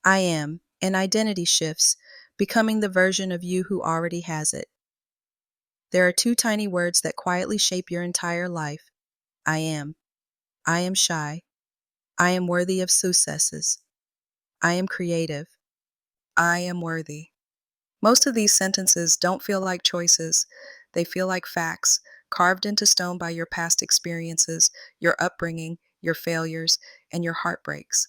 I am, and identity shifts, becoming the version of you who already has it. There are two tiny words that quietly shape your entire life. I am. I am shy. I am worthy of successes. I am creative. I am worthy. Most of these sentences don't feel like choices. They feel like facts, carved into stone by your past experiences, your upbringing, your failures, and your heartbreaks.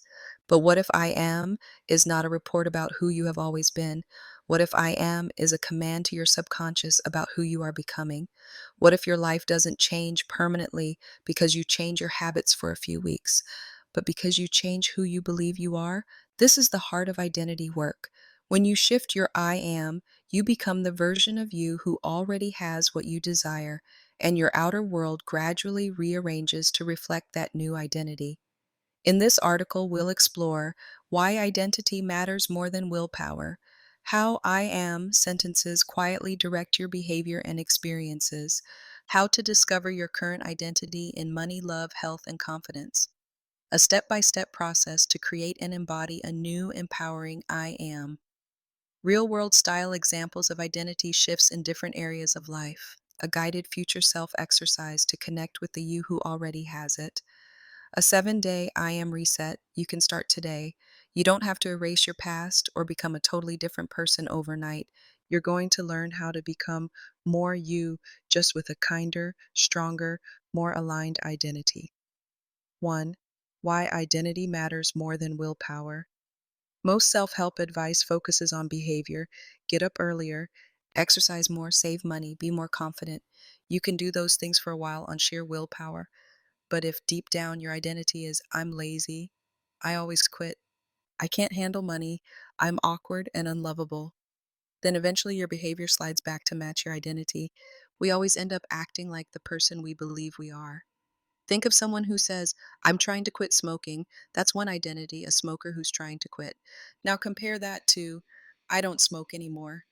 But what if I am is not a report about who you have always been? What if I am is a command to your subconscious about who you are becoming? What if your life doesn't change permanently because you change your habits for a few weeks, but because you change who you believe you are? This is the heart of identity work. When you shift your I am, you become the version of you who already has what you desire, and your outer world gradually rearranges to reflect that new identity. In this article, we'll explore why identity matters more than willpower, how I am sentences quietly direct your behavior and experiences, how to discover your current identity in money, love, health, and confidence. A step by step process to create and embody a new, empowering I am. Real world style examples of identity shifts in different areas of life. A guided future self exercise to connect with the you who already has it. A 7-day I am reset you can start today. You don't have to erase your past or become a totally different person overnight. You're going to learn how to become more you, just with a kinder, stronger, more aligned identity. 1. Why identity matters more than willpower. Most self help advice focuses on behavior. Get up earlier, exercise more, save money, be more confident. You can do those things for a while on sheer willpower. But if deep down your identity is, I'm lazy, I always quit, I can't handle money, I'm awkward and unlovable, then eventually your behavior slides back to match your identity. We always end up acting like the person we believe we are. Think of someone who says, I'm trying to quit smoking. That's one identity, a smoker who's trying to quit. Now compare that to, I don't smoke anymore.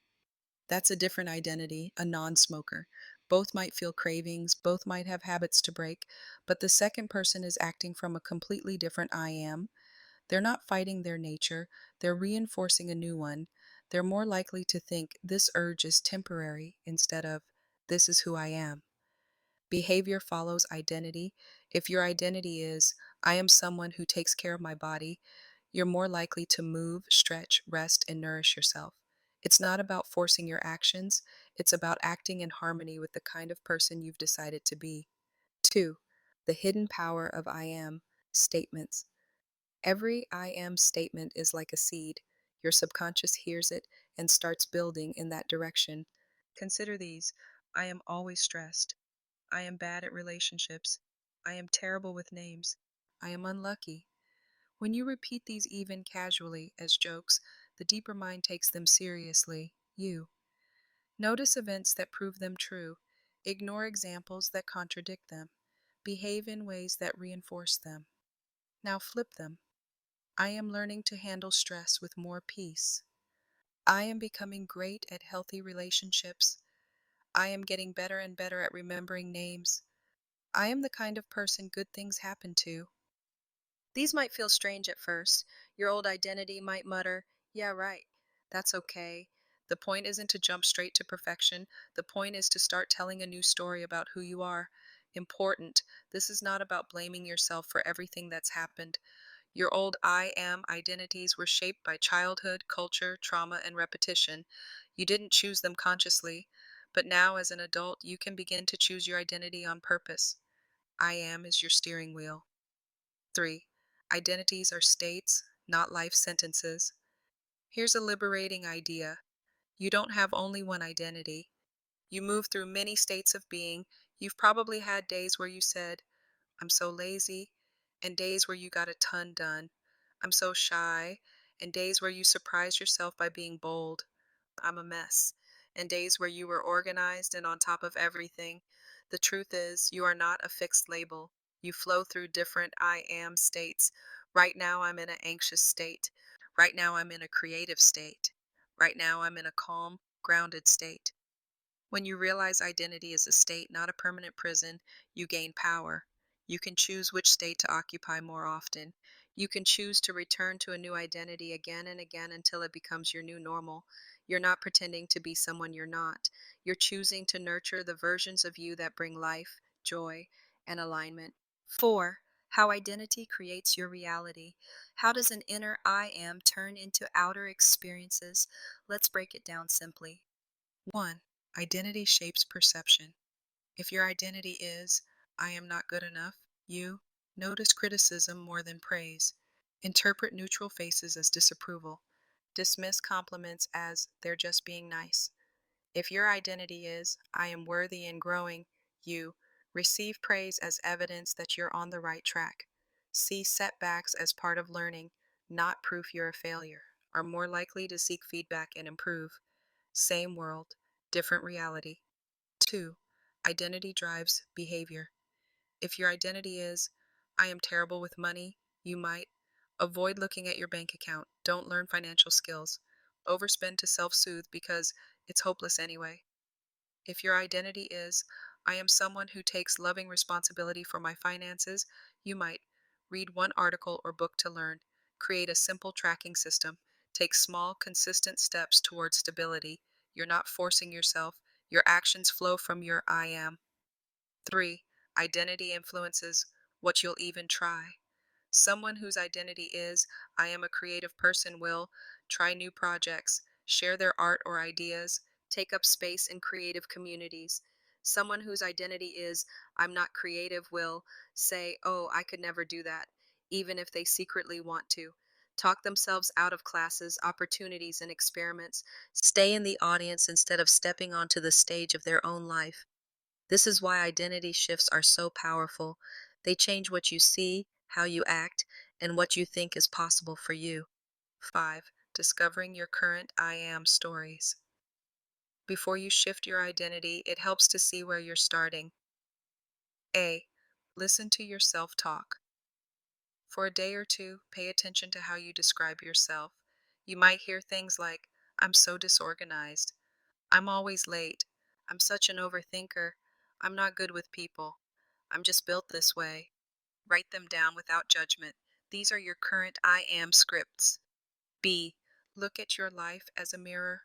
That's a different identity, a non smoker. Both might feel cravings, both might have habits to break, but the second person is acting from a completely different I am. They're not fighting their nature, they're reinforcing a new one. They're more likely to think this urge is temporary instead of this is who I am. Behavior follows identity. If your identity is, I am someone who takes care of my body, you're more likely to move, stretch, rest, and nourish yourself. It's not about forcing your actions, it's about acting in harmony with the kind of person you've decided to be. 2. The hidden power of I am statements. Every I am statement is like a seed. Your subconscious hears it and starts building in that direction. Consider these. I am always stressed. I am bad at relationships. I am terrible with names. I am unlucky. When you repeat these even casually as jokes, the deeper mind takes them seriously. You. Notice events that prove them true. Ignore examples that contradict them. Behave in ways that reinforce them. Now flip them. I am learning to handle stress with more peace. I am becoming great at healthy relationships. I am getting better and better at remembering names. I am the kind of person good things happen to. These might feel strange at first. Your old identity might mutter, yeah, right. That's okay. The point isn't to jump straight to perfection. The point is to start telling a new story about who you are. Important. This is not about blaming yourself for everything that's happened. Your old I am identities were shaped by childhood, culture, trauma, and repetition. You didn't choose them consciously. But now, as an adult, you can begin to choose your identity on purpose. I am is your steering wheel. 3. Identities are states, not life sentences. Here's a liberating idea. You don't have only one identity. You move through many states of being. You've probably had days where you said, I'm so lazy, and days where you got a ton done. I'm so shy, and days where you surprised yourself by being bold. I'm a mess, and days where you were organized and on top of everything. The truth is, you are not a fixed label. You flow through different I am states. Right now, I'm in an anxious state. Right now, I'm in a creative state. Right now, I'm in a calm, grounded state. When you realize identity is a state, not a permanent prison, you gain power. You can choose which state to occupy more often. You can choose to return to a new identity again and again until it becomes your new normal. You're not pretending to be someone you're not. You're choosing to nurture the versions of you that bring life, joy, and alignment. 4. How identity creates your reality. How does an inner I am turn into outer experiences? Let's break it down simply. 1. Identity shapes perception. If your identity is, I am not good enough, you notice criticism more than praise. Interpret neutral faces as disapproval. Dismiss compliments as they're just being nice. If your identity is, I am worthy and growing, you receive praise as evidence that you're on the right track. See setbacks as part of learning, not proof you're a failure. Are more likely to seek feedback and improve. Same world, different reality. 2. Identity drives behavior. If your identity is, I am terrible with money, you might avoid looking at your bank account, don't learn financial skills, overspend to self soothe because it's hopeless anyway. If your identity is, I am someone who takes loving responsibility for my finances, you might read one article or book to learn, create a simple tracking system, take small, consistent steps towards stability. You're not forcing yourself, your actions flow from your I am. 3. Identity influences what you'll even try. Someone whose identity is, I am a creative person will try new projects, share their art or ideas, take up space in creative communities. Someone whose identity is, I'm not creative will say, oh, I could never do that, even if they secretly want to. Talk themselves out of classes, opportunities, and experiments. Stay in the audience instead of stepping onto the stage of their own life. This is why identity shifts are so powerful. They change what you see, how you act, and what you think is possible for you. 5. Discovering your current I am stories. Before you shift your identity, it helps to see where you're starting. A. Listen to your self talk. For a day or two, pay attention to how you describe yourself. You might hear things like, I'm so disorganized. I'm always late. I'm such an overthinker. I'm not good with people. I'm just built this way. Write them down without judgment. These are your current I am scripts. B. Look at your life as a mirror.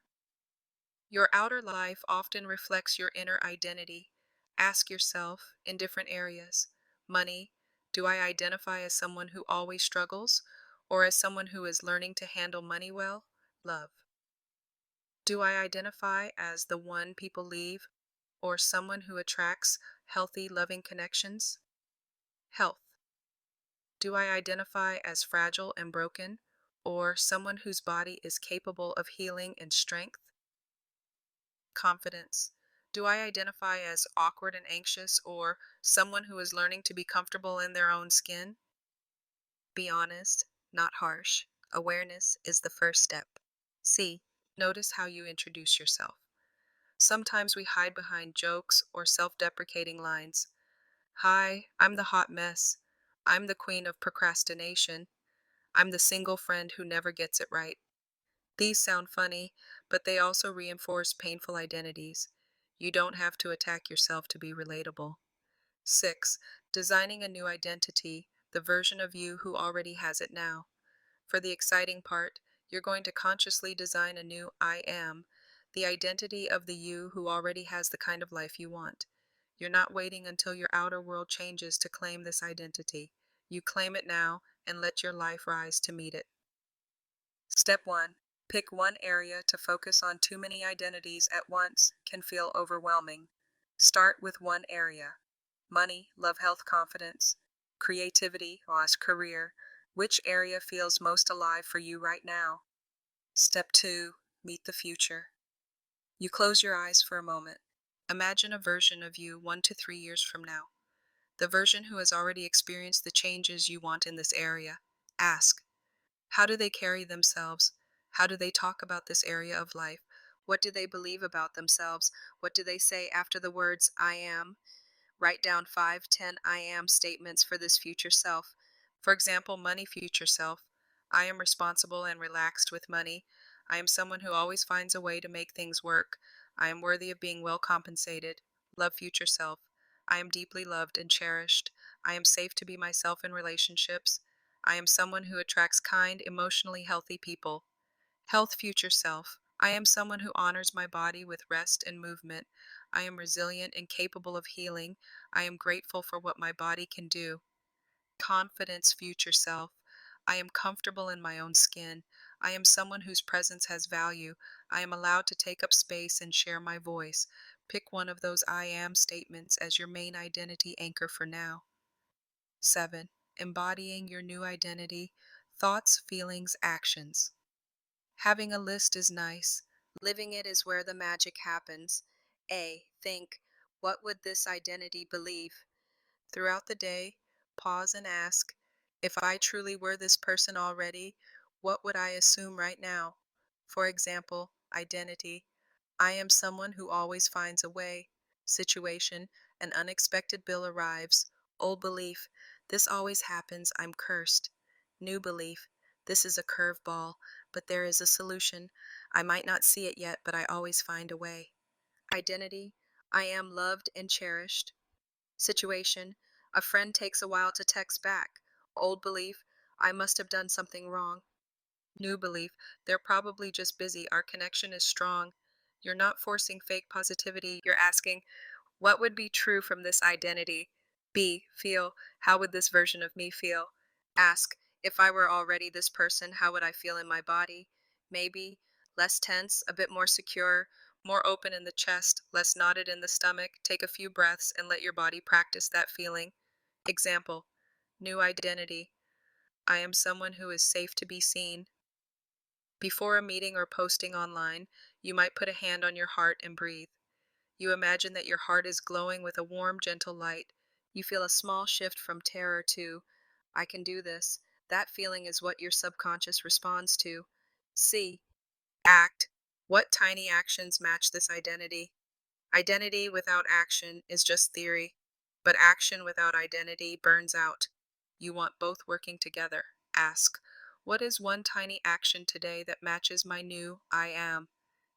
Your outer life often reflects your inner identity. Ask yourself in different areas. Money. Do I identify as someone who always struggles or as someone who is learning to handle money well? Love. Do I identify as the one people leave or someone who attracts healthy, loving connections? Health. Do I identify as fragile and broken, or someone whose body is capable of healing and strength? Confidence. Do I identify as awkward and anxious, or someone who is learning to be comfortable in their own skin? Be honest, not harsh. Awareness is the first step. C. Notice how you introduce yourself. Sometimes we hide behind jokes or self deprecating lines. Hi, I'm the hot mess. I'm the queen of procrastination. I'm the single friend who never gets it right. These sound funny, but they also reinforce painful identities. You don't have to attack yourself to be relatable. 6. Designing a new identity, the version of you who already has it now. For the exciting part, you're going to consciously design a new I am, the identity of the you who already has the kind of life you want. You're not waiting until your outer world changes to claim this identity. You claim it now and let your life rise to meet it. Step 1. Pick one area to focus on. Too many identities at once can feel overwhelming. Start with one area. Money, love, health, confidence, creativity, loss, career. Which area feels most alive for you right now? Step 2. Meet the future. You close your eyes for a moment. Imagine a version of you 1 to 3 years from now. The version who has already experienced the changes you want in this area. Ask, how do they carry themselves? How do they talk about this area of life? What do they believe about themselves? What do they say after the words, I am? Write down 5, 10 I am statements for this future self. For example, money future self. I am responsible and relaxed with money. I am someone who always finds a way to make things work. I am worthy of being well compensated. Love future self. I am deeply loved and cherished. I am safe to be myself in relationships. I am someone who attracts kind, emotionally healthy people. Health future self. I am someone who honors my body with rest and movement. I am resilient and capable of healing. I am grateful for what my body can do. Confidence future self. I am comfortable in my own skin. I am someone whose presence has value. I am allowed to take up space and share my voice. Pick one of those I am statements as your main identity anchor for now. 7. Embodying your new identity. Thoughts, feelings, actions. Having a list is nice. Living it is where the magic happens. A. Think, what would this identity believe? Throughout the day, pause and ask, if I truly were this person already, what would I assume right now? For example, identity. I am someone who always finds a way. Situation. An unexpected bill arrives. Old belief. This always happens. I'm cursed. New belief. This is a curveball, but there is a solution. I might not see it yet, but I always find a way. Identity. I am loved and cherished. Situation. A friend takes a while to text back. Old belief. I must have done something wrong. New belief. They're probably just busy. Our connection is strong. You're not forcing fake positivity. You're asking, what would be true from this identity? B. Feel, how would this version of me feel? Ask, if I were already this person, how would I feel in my body? Maybe less tense, a bit more secure, more open in the chest, less knotted in the stomach. Take a few breaths and let your body practice that feeling. Example, new identity. I am someone who is safe to be seen. Before a meeting or posting online, you might put a hand on your heart and breathe. You imagine that your heart is glowing with a warm, gentle light. You feel a small shift from terror to, I can do this. That feeling is what your subconscious responds to. C. Act. What tiny actions match this identity? Identity without action is just theory, but action without identity burns out. You want both working together. Ask, what is one tiny action today that matches my new I am?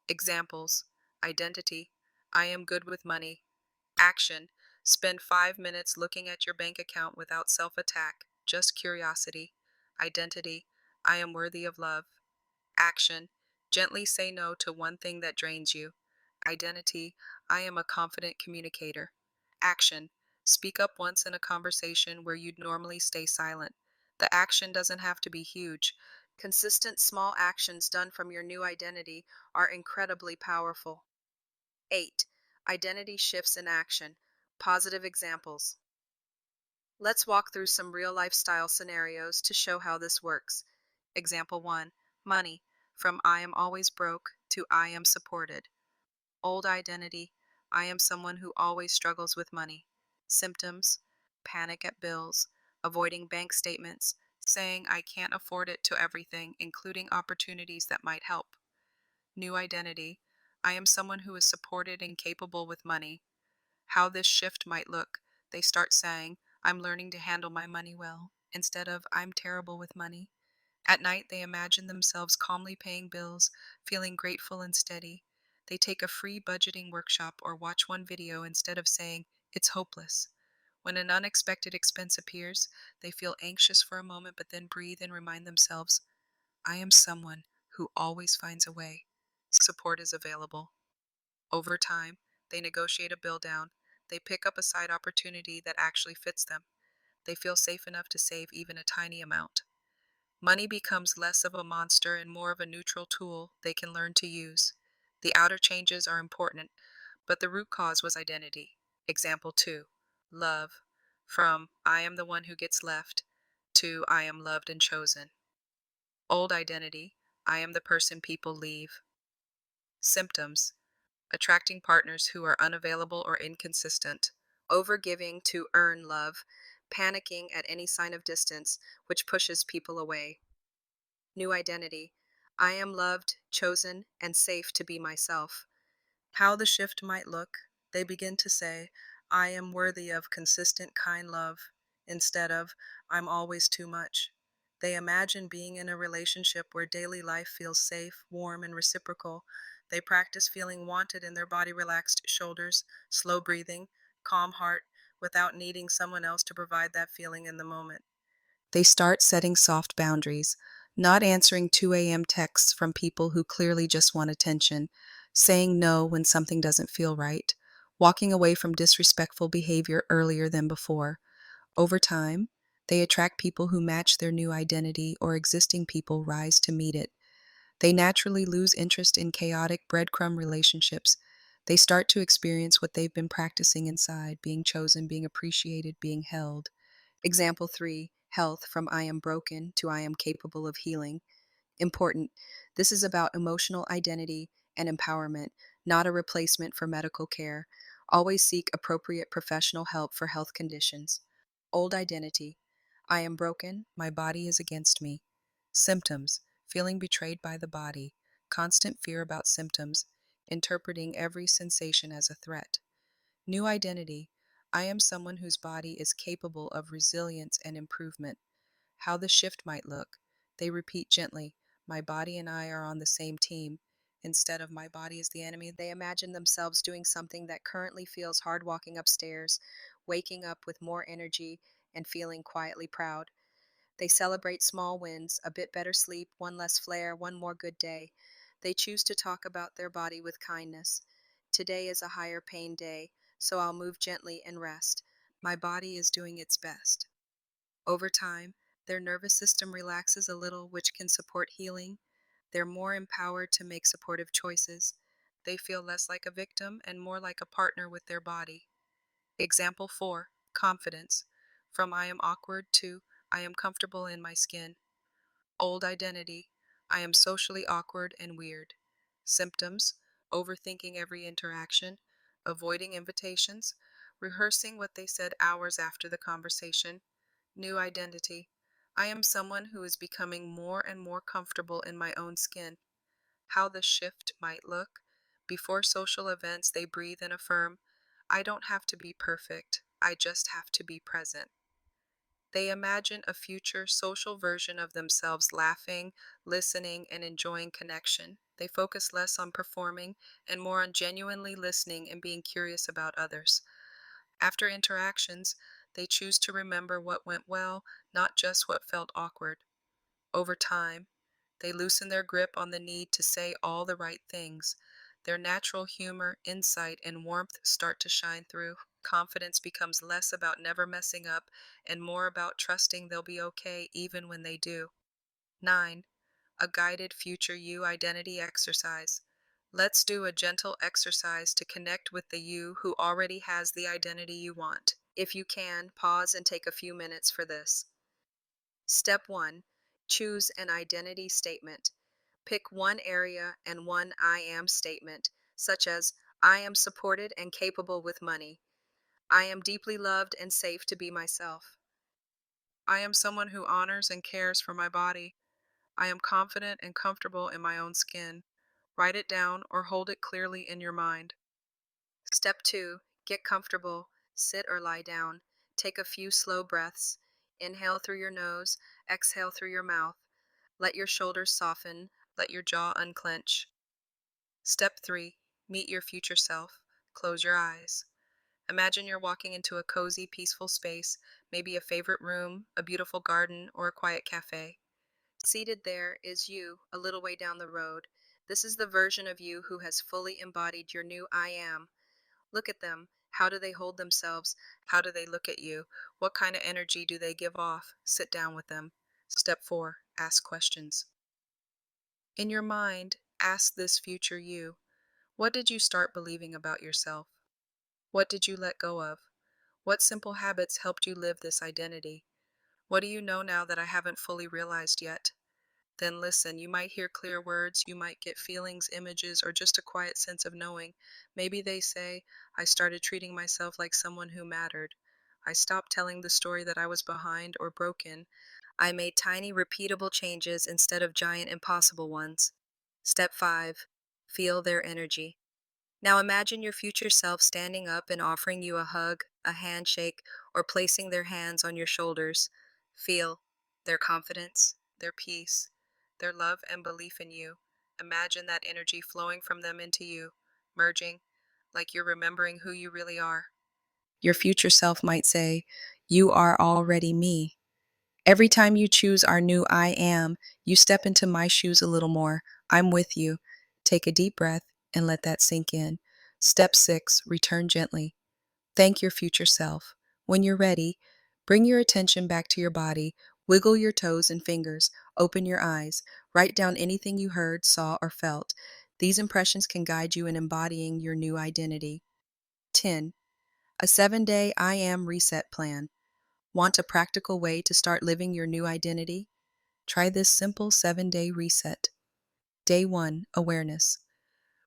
Examples. Identity. I am good with money. Action. Spend 5 minutes looking at your bank account without self attack, just curiosity. Identity. I am worthy of love. Action. Gently say no to one thing that drains you. Identity. I am a confident communicator. Action. Speak up once in a conversation where you'd normally stay silent. The action doesn't have to be huge. Consistent small actions done from your new identity are incredibly powerful. 8. Identity shifts in action. Positive examples. Let's walk through some real lifestyle scenarios to show how this works. Example 1. Money. From I am always broke to I am supported. Old identity. I am someone who always struggles with money. Symptoms. Panic at bills. Avoiding bank statements. Saying I can't afford it to everything, including opportunities that might help. New identity. I am someone who is supported and capable with money. How this shift might look. They start saying, I'm learning to handle my money well, instead of I'm terrible with money. At night, they imagine themselves calmly paying bills, feeling grateful and steady. They take a free budgeting workshop or watch one video instead of saying, it's hopeless. When an unexpected expense appears, they feel anxious for a moment but then breathe and remind themselves, I am someone who always finds a way. Support is available. Over time, they negotiate a bill down. They pick up a side opportunity that actually fits them. They feel safe enough to save even a tiny amount. Money becomes less of a monster and more of a neutral tool they can learn to use. The outer changes are important, but the root cause was identity. Example 2. Love. From I am the one who gets left to I am loved and chosen. Old identity. I am the person people leave. Symptoms. Attracting partners who are unavailable or inconsistent. Overgiving to earn love. Panicking at any sign of distance, which pushes people away. New identity. I am loved, chosen, and safe to be myself. How the shift might look. They begin to say, I am worthy of consistent, kind love, instead of, I'm always too much. They imagine being in a relationship where daily life feels safe, warm, and reciprocal. They practice feeling wanted in their body relaxed shoulders, slow breathing, calm heart, without needing someone else to provide that feeling in the moment. They start setting soft boundaries, not answering 2 a.m. texts from people who clearly just want attention, saying no when something doesn't feel right, walking away from disrespectful behavior earlier than before. Over time, they attract people who match their new identity, or existing people rise to meet it. They naturally lose interest in chaotic breadcrumb relationships. They start to experience what they've been practicing inside: being chosen, being appreciated, being held. Example 3: health, from I am broken to I am capable of healing. Important. This is about emotional identity and empowerment, not a replacement for medical care. Always seek appropriate professional help for health conditions. Old identity. I am broken, my body is against me. Symptoms. Feeling betrayed by the body, constant fear about symptoms, interpreting every sensation as a threat. New identity. I am someone whose body is capable of resilience and improvement. How the shift might look. They repeat gently, my body and I are on the same team. Instead of my body is the enemy, they imagine themselves doing something that currently feels hard: walking upstairs, waking up with more energy, and feeling quietly proud. They celebrate small wins: a bit better sleep, one less flare, one more good day. They choose to talk about their body with kindness. Today is a higher pain day, so I'll move gently and rest. My body is doing its best. Over time, their nervous system relaxes a little, which can support healing. They're more empowered to make supportive choices. They feel less like a victim and more like a partner with their body. Example 4: confidence. From I am awkward to I am comfortable in my skin. Old identity. I am socially awkward and weird. Symptoms: overthinking every interaction, avoiding invitations, rehearsing what they said hours after the conversation. New identity. I am someone who is becoming more and more comfortable in my own skin. How the shift might look. Before social events, they breathe and affirm, I don't have to be perfect, I just have to be present. They imagine a future social version of themselves, laughing, listening, and enjoying connection. They focus less on performing and more on genuinely listening and being curious about others. After interactions, they choose to remember what went well, not just what felt awkward. Over time, they loosen their grip on the need to say all the right things. Their natural humor, insight, and warmth start to shine through. Confidence becomes less about never messing up and more about trusting they'll be okay even when they do. 9. A guided future you identity exercise. Let's do a gentle exercise to connect with the you who already has the identity you want. If you can, pause and take a few minutes for this. Step 1. Choose an identity statement. Pick one area and one I am statement, such as I am supported and capable with money. I am deeply loved and safe to be myself. I am someone who honors and cares for my body. I am confident and comfortable in my own skin. Write it down or hold it clearly in your mind. Step 2. Get comfortable. Sit or lie down. Take a few slow breaths. Inhale through your nose, exhale through your mouth. Let your shoulders soften, let your jaw unclench. Step 3. Meet your future self. Close your eyes. Imagine you're walking into a cozy, peaceful space, maybe a favorite room, a beautiful garden, or a quiet cafe. Seated there is you, a little way down the road. This is the version of you who has fully embodied your new I am. Look at them. How do they hold themselves? How do they look at you? What kind of energy do they give off? Sit down with them. Step 4. Ask questions. In your mind, ask this future you, what did you start believing about yourself? What did you let go of? What simple habits helped you live this identity? What do you know now that I haven't fully realized yet? Then listen. You might hear clear words, you might get feelings, images, or just a quiet sense of knowing. Maybe they say, I started treating myself like someone who mattered. I stopped telling the story that I was behind or broken. I made tiny, repeatable changes instead of giant, impossible ones. Step 5. Feel their energy. Now imagine your future self standing up and offering you a hug, a handshake, or placing their hands on your shoulders. Feel their confidence, their peace, their love and belief in you. Imagine that energy flowing from them into you, merging, like you're remembering who you really are. Your future self might say, you are already me. Every time you choose our new I am, you step into my shoes a little more. I'm with you. Take a deep breath and let that sink in. Step 6, return gently. Thank your future self. When you're ready, bring your attention back to your body. Wiggle your toes and fingers. Open your eyes. Write down anything you heard, saw, or felt. These impressions can guide you in embodying your new identity. 10. A 7-day I am reset plan. Want a practical way to start living your new identity? Try this simple 7-day reset. Day 1, awareness.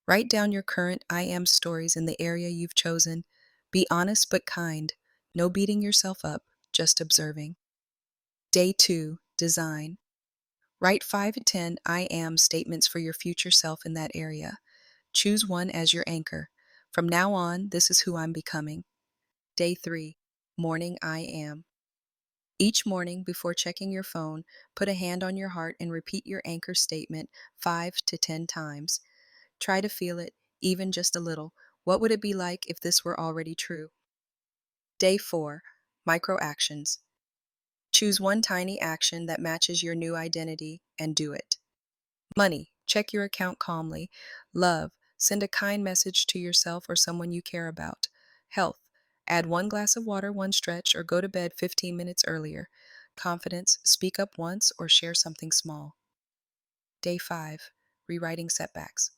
Write down your current I am stories in the area you've chosen. Be honest but kind. No beating yourself up, just observing. Day 2, design. Write 5 to 10 I am statements for your future self in that area. Choose one as your anchor. From now on, this is who I'm becoming. Day 3, morning I am. Each morning, before checking your phone, put a hand on your heart and repeat your anchor statement 5 to 10 times. Try to feel it, even just a little. What would it be like if this were already true? Day 4, micro actions. Choose one tiny action that matches your new identity and do it. Money, check your account calmly. Love, send a kind message to yourself or someone you care about. Health, add one glass of water, one stretch, or go to bed 15 minutes earlier. Confidence, speak up once or share something small. Day 5, rewriting setbacks.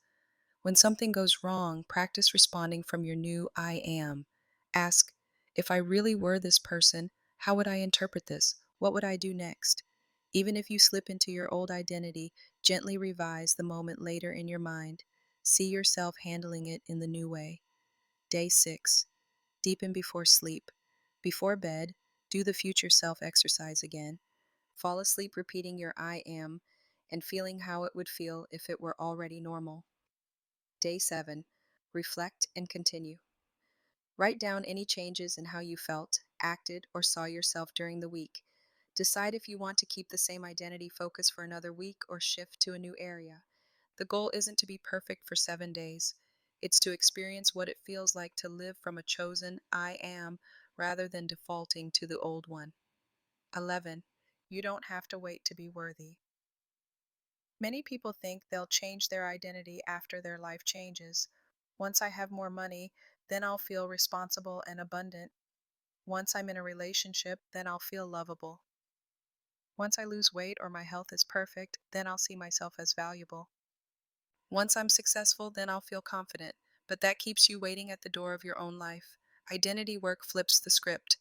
When something goes wrong, practice responding from your new I am. Ask, if I really were this person, how would I interpret this? What would I do next? Even if you slip into your old identity, gently revise the moment later in your mind. See yourself handling it in the new way. Day 6, deepen before sleep. Before bed, do the future self exercise again. Fall asleep repeating your I am and feeling how it would feel if it were already normal. Day 7, reflect and continue. Write down any changes in how you felt, acted, or saw yourself during the week. Decide if you want to keep the same identity focus for another week or shift to a new area. The goal isn't to be perfect for 7 days. It's to experience what it feels like to live from a chosen I am rather than defaulting to the old one. 11. You don't have to wait to be worthy. Many people think they'll change their identity after their life changes. Once I have more money, then I'll feel responsible and abundant. Once I'm in a relationship, then I'll feel lovable. Once I lose weight or my health is perfect, then I'll see myself as valuable. Once I'm successful, then I'll feel confident. But that keeps you waiting at the door of your own life. Identity work flips the script.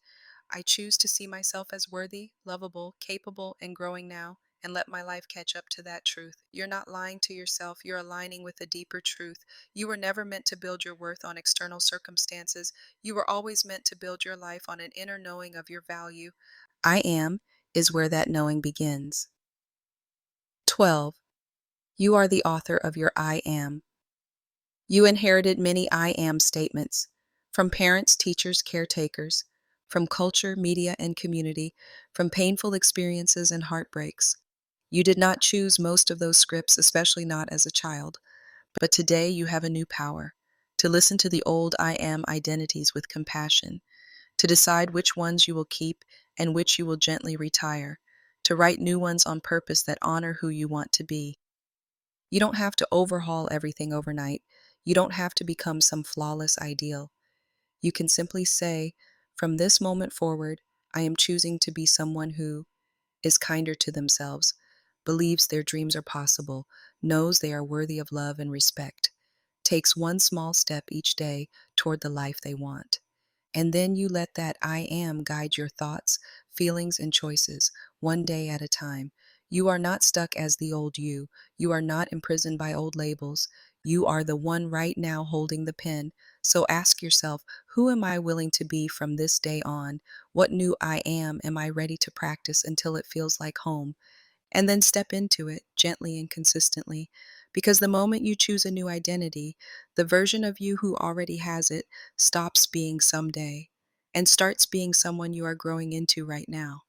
I choose to see myself as worthy, lovable, capable, and growing now, and let my life catch up to that truth. You're not lying to yourself, you're aligning with a deeper truth. You were never meant to build your worth on external circumstances. You were always meant to build your life on an inner knowing of your value. I am is where that knowing begins. 12. You are the author of your I am. You inherited many I am statements from parents, teachers, caretakers, from culture, media, and community, from painful experiences and heartbreaks. You did not choose most of those scripts, especially not as a child, but today you have a new power to listen to the old I am identities with compassion, to decide which ones you will keep and which you will gently retire, to write new ones on purpose that honor who you want to be. You don't have to overhaul everything overnight. You don't have to become some flawless ideal. You can simply say, from this moment forward, I am choosing to be someone who is kinder to themselves, believes their dreams are possible, knows they are worthy of love and respect, takes one small step each day toward the life they want. And then you let that I am guide your thoughts, feelings, and choices, one day at a time. You are not stuck as the old you. You are not imprisoned by old labels. You are the one right now holding the pen. So ask yourself, who am I willing to be from this day on? What new I am I ready to practice until it feels like home? And then step into it gently and consistently. Because the moment you choose a new identity, the version of you who already has it stops being someday and starts being someone you are growing into right now.